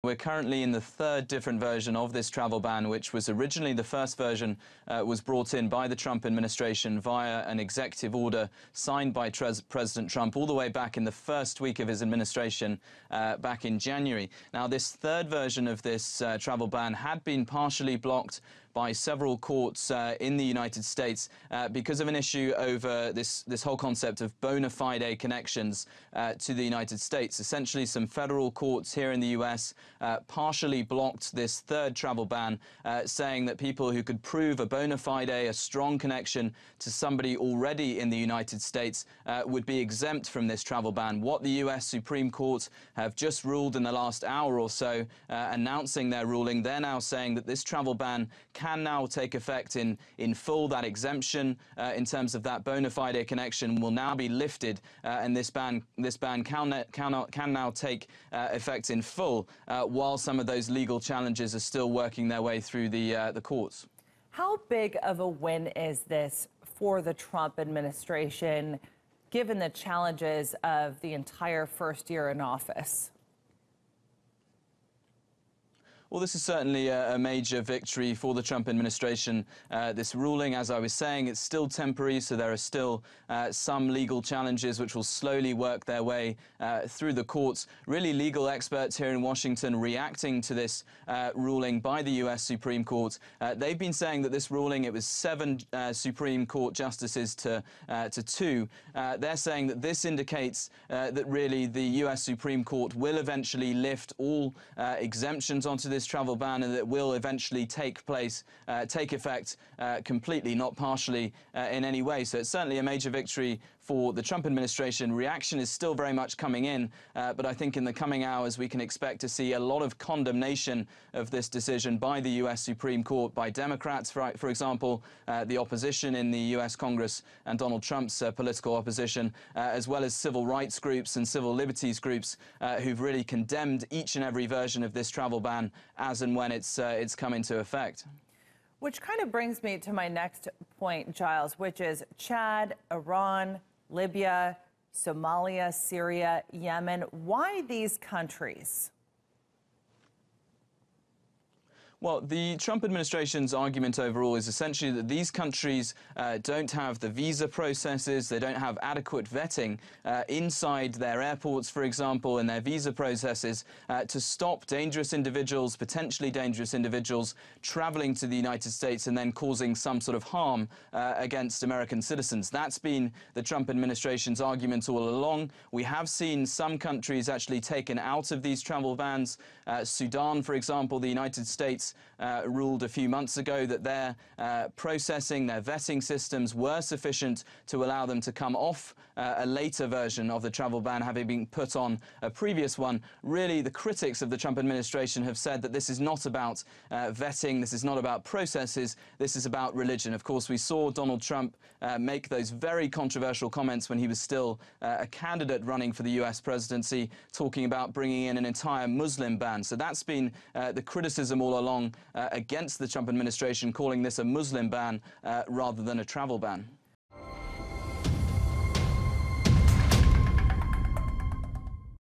We're currently in the third different version of this travel ban, which was originally the first version was brought in by the Trump administration via an executive order signed by President Trump all the way back in the first week of his administration back in January. Now, this third version of this travel ban had been partially blocked by several courts in the United States because of an issue over this whole concept of bona fide connections to the United States. Essentially, some federal courts here in the US partially blocked this third travel ban, saying that people who could prove a bona fide, a strong connection to somebody already in the United States would be exempt from this travel ban. What the US Supreme Court have just ruled in the last hour or so, announcing their ruling, they're now saying that this travel ban can now take effect in full. That exemption in terms of that bona fide connection will now be lifted, and this ban can now take effect in full, while some of those legal challenges are still working their way through the courts. How big of a win is this for the Trump administration, given the challenges of the entire first year in office? Well, this is certainly a major victory for the Trump administration. This ruling, as I was saying, it's still temporary, so there are still some legal challenges which will slowly work their way through the courts. Really, legal experts here in Washington reacting to this ruling by the U.S. Supreme Court. They've been saying that this ruling, it was 7 Supreme Court justices to 2. They're saying that this indicates that really the U.S. Supreme Court will eventually lift all exemptions onto this travel ban, and that will eventually take effect completely, not partially in any way. So it's certainly a major victory for the Trump administration. Reaction is still very much coming in, but I think in the coming hours we can expect to see a lot of condemnation of this decision by the U.S. Supreme Court, by Democrats, for example, the opposition in the U.S. Congress and Donald Trump's political opposition, as well as civil rights groups and civil liberties groups who've really condemned each and every version of this travel ban as and when it's come into effect. Which kind of brings me to my next point, Giles, which is Chad, Iran, Libya, Somalia, Syria, Yemen. Why these countries? Well, the Trump administration's argument overall is essentially that these countries don't have the visa processes, they don't have adequate vetting inside their airports, for example, and their visa processes to stop dangerous individuals, potentially dangerous individuals, traveling to the United States and then causing some sort of harm against American citizens. That's been the Trump administration's argument all along. We have seen some countries actually taken out of these travel bans. Sudan, for example, the United States ruled a few months ago that their processing, their vetting systems were sufficient to allow them to come off a later version of the travel ban, having been put on a previous one. Really, the critics of the Trump administration have said that this is not about vetting, this is not about processes, this is about religion. Of course, we saw Donald Trump make those very controversial comments when he was still a candidate running for the US presidency, talking about bringing in an entire Muslim ban. So that's been the criticism all along against the Trump administration, calling this a Muslim ban rather than a travel ban.